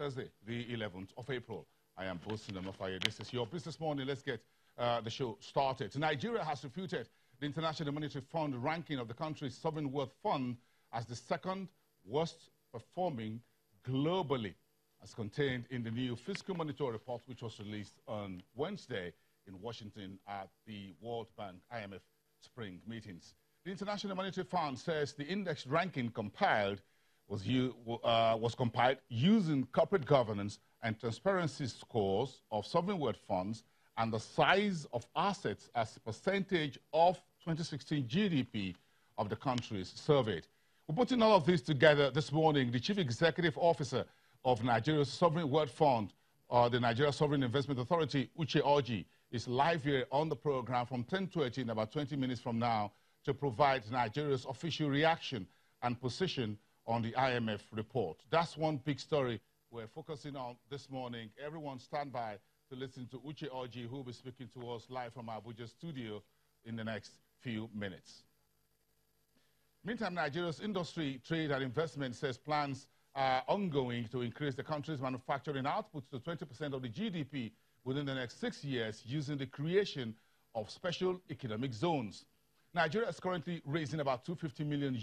Thursday, the 11th of April. I am Bosin Amafaye. This is your Business Morning. Let's get the show started. Nigeria has refuted the International Monetary Fund ranking of the country's sovereign wealth fund as the second worst performing globally, as contained in the new Fiscal Monitor report, which was released on Wednesday in Washington at the World Bank IMF spring meetings. The International Monetary Fund says the index ranking compiled was compiled using corporate governance and transparency scores of sovereign wealth funds and the size of assets as a percentage of 2016 GDP of the countries surveyed. We're putting all of this together this morning. The Chief Executive Officer of Nigeria's Sovereign Wealth Fund, the Nigeria Sovereign Investment Authority, Uche Orji, is live here on the program from 10:20 in about 20 minutes from now to provide Nigeria's official reaction and position on the IMF report. That's one big story we're focusing on this morning. Everyone stand by to listen to Uche Orji, who will be speaking to us live from our Abuja studio in the next few minutes. Meantime, Nigeria's Industry, Trade and Investment says plans are ongoing to increase the country's manufacturing output to 20% of the GDP within the next 6 years using the creation of special economic zones. Nigeria is currently raising about $250 million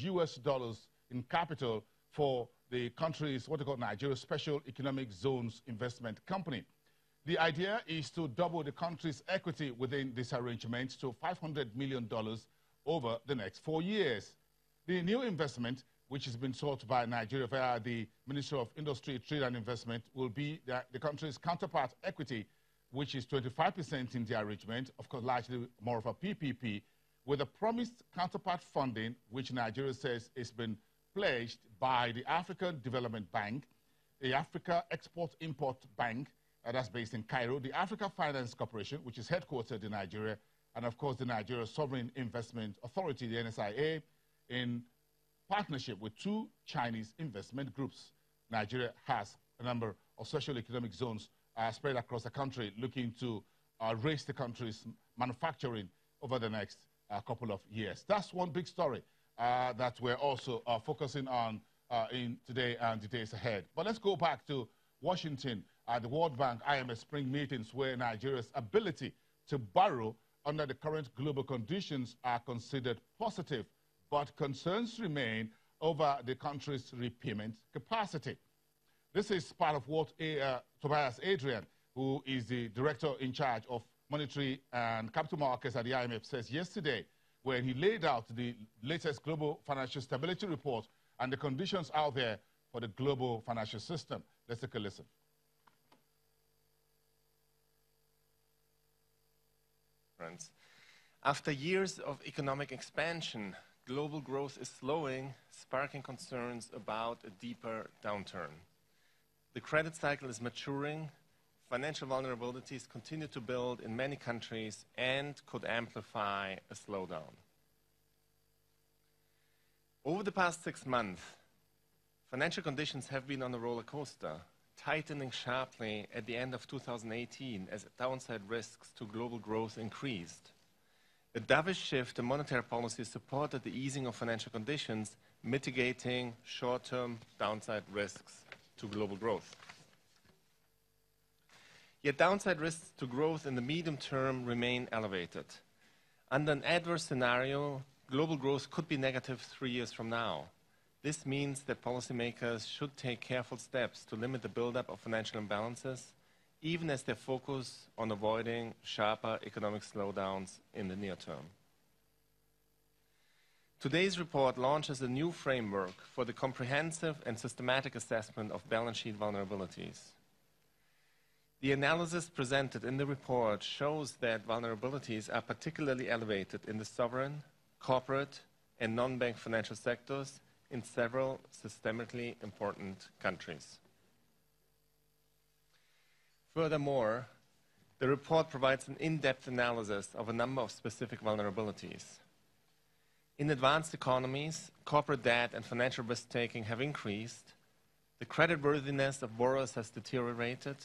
in capital for the country's what they call Nigeria Special Economic Zones Investment Company. The idea is to double the country's equity within this arrangement to $500 million over the next 4 years. The new investment, which has been sought by Nigeria via the Ministry of Industry, Trade and Investment, will be the country's counterpart equity, which is 25% in the arrangement, of course largely more of a PPP, with a promised counterpart funding, which Nigeria says has been pledged by the African Development Bank, the Africa Export-Import Bank, that's based in Cairo, the Africa Finance Corporation, which is headquartered in Nigeria, and of course the Nigeria Sovereign Investment Authority, the NSIA, in partnership with 2 Chinese investment groups. Nigeria has a number of social economic zones spread across the country, looking to raise the country's manufacturing over the next couple of years. That's one big story that we're also focusing on in today and the days ahead. But let's go back to Washington at the World Bank IMF spring meetings, where Nigeria's ability to borrow under the current global conditions are considered positive, but concerns remain over the country's repayment capacity. This is part of what Tobias Adrian, who is the director in charge of monetary and capital markets at the IMF, says yesterday, when he laid out the latest global financial stability report and the conditions out there for the global financial system. Let's take a listen. After years of economic expansion, global growth is slowing, sparking concerns about a deeper downturn. The credit cycle is maturing, financial vulnerabilities continue to build in many countries and could amplify a slowdown. Over the past 6 months, financial conditions have been on a roller coaster, tightening sharply at the end of 2018 as downside risks to global growth increased. A dovish shift in monetary policy supported the easing of financial conditions, mitigating short-term downside risks to global growth. Yet downside risks to growth in the medium term remain elevated. Under an adverse scenario, global growth could be negative 3 years from now. This means that policymakers should take careful steps to limit the buildup of financial imbalances, even as they focus on avoiding sharper economic slowdowns in the near term. Today's report launches a new framework for the comprehensive and systematic assessment of balance sheet vulnerabilities. The analysis presented in the report shows that vulnerabilities are particularly elevated in the sovereign, corporate, and non-bank financial sectors in several systemically important countries. Furthermore, the report provides an in-depth analysis of a number of specific vulnerabilities. In advanced economies, corporate debt and financial risk-taking have increased, the creditworthiness of borrowers has deteriorated,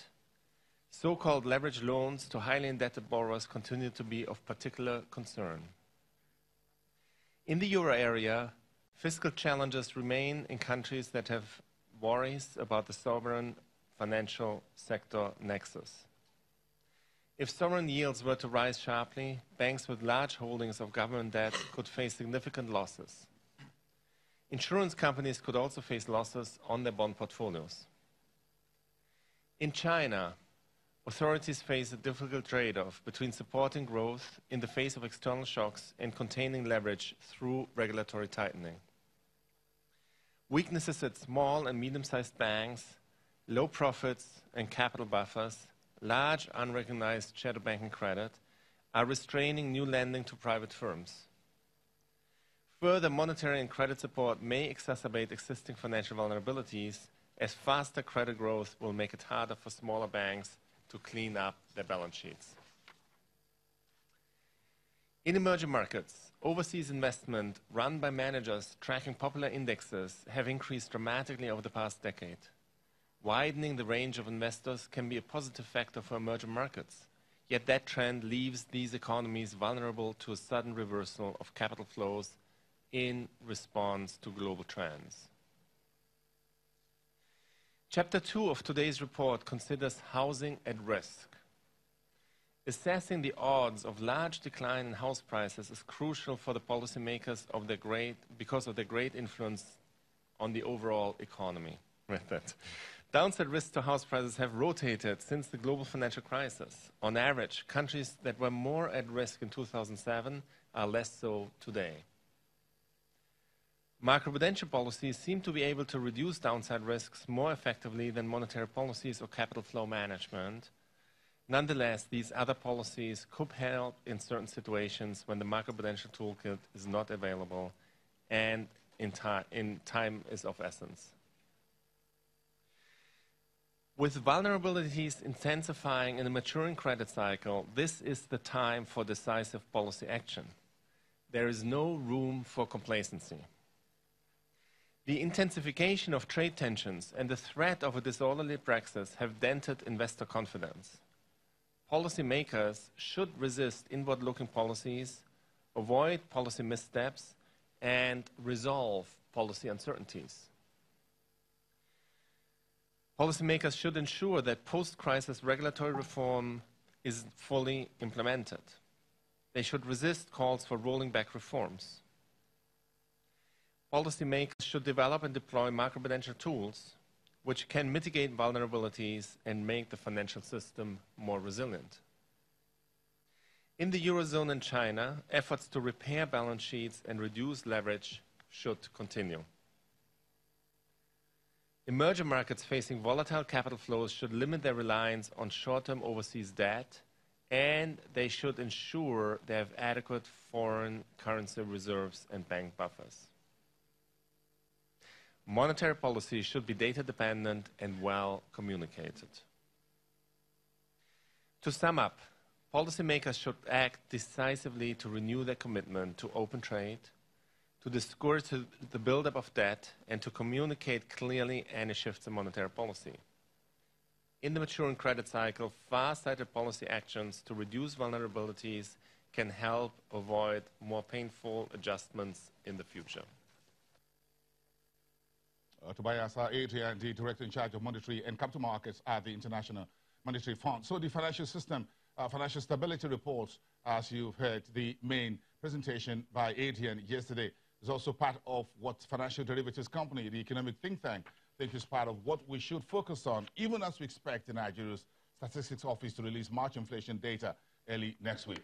so-called leveraged loans to highly indebted borrowers continue to be of particular concern. In the euro area, fiscal challenges remain in countries that have worries about the sovereign financial sector nexus. If sovereign yields were to rise sharply, banks with large holdings of government debt could face significant losses. Insurance companies could also face losses on their bond portfolios. In China, authorities face a difficult trade-off between supporting growth in the face of external shocks and containing leverage through regulatory tightening. Weaknesses at small and medium-sized banks, low profits and capital buffers, large unrecognized shadow banking credit are restraining new lending to private firms. Further monetary and credit support may exacerbate existing financial vulnerabilities, as faster credit growth will make it harder for smaller banks to clean up their balance sheets. In emerging markets, overseas investment run by managers tracking popular indexes have increased dramatically over the past decade. Widening the range of investors can be a positive factor for emerging markets, yet that trend leaves these economies vulnerable to a sudden reversal of capital flows in response to global trends. Chapter 2 of today's report considers housing at risk. Assessing the odds of large decline in house prices is crucial for the policymakers because of their great influence on the overall economy. Downside risks to house prices have rotated since the global financial crisis. On average, countries that were more at risk in 2007 are less so today. Macroprudential policies seem to be able to reduce downside risks more effectively than monetary policies or capital flow management. Nonetheless, these other policies could help in certain situations when the macroprudential toolkit is not available and time is of essence. With vulnerabilities intensifying in a maturing credit cycle, this is the time for decisive policy action. There is no room for complacency. The intensification of trade tensions and the threat of a disorderly Brexit have dented investor confidence. Policymakers should resist inward-looking policies, avoid policy missteps, and resolve policy uncertainties. Policymakers should ensure that post-crisis regulatory reform is fully implemented. They should resist calls for rolling back reforms. Policymakers should develop and deploy macroprudential tools which can mitigate vulnerabilities and make the financial system more resilient. In the Eurozone and China, efforts to repair balance sheets and reduce leverage should continue. Emerging markets facing volatile capital flows should limit their reliance on short-term overseas debt, and they should ensure they have adequate foreign currency reserves and bank buffers. Monetary policy should be data-dependent and well communicated. To sum up, policymakers should act decisively to renew their commitment to open trade, to discourage the buildup of debt, and to communicate clearly any shifts in monetary policy. In the maturing credit cycle, far-sighted policy actions to reduce vulnerabilities can help avoid more painful adjustments in the future. Tobias Adrian, the Director in charge of Monetary and Capital Markets at the International Monetary Fund. So the financial system, financial stability reports, as you've heard, the main presentation by Adrian yesterday, is also part of what Financial Derivatives Company, the economic think tank, think is part of what we should focus on, even as we expect the Nigeria's Statistics Office to release March inflation data early next week.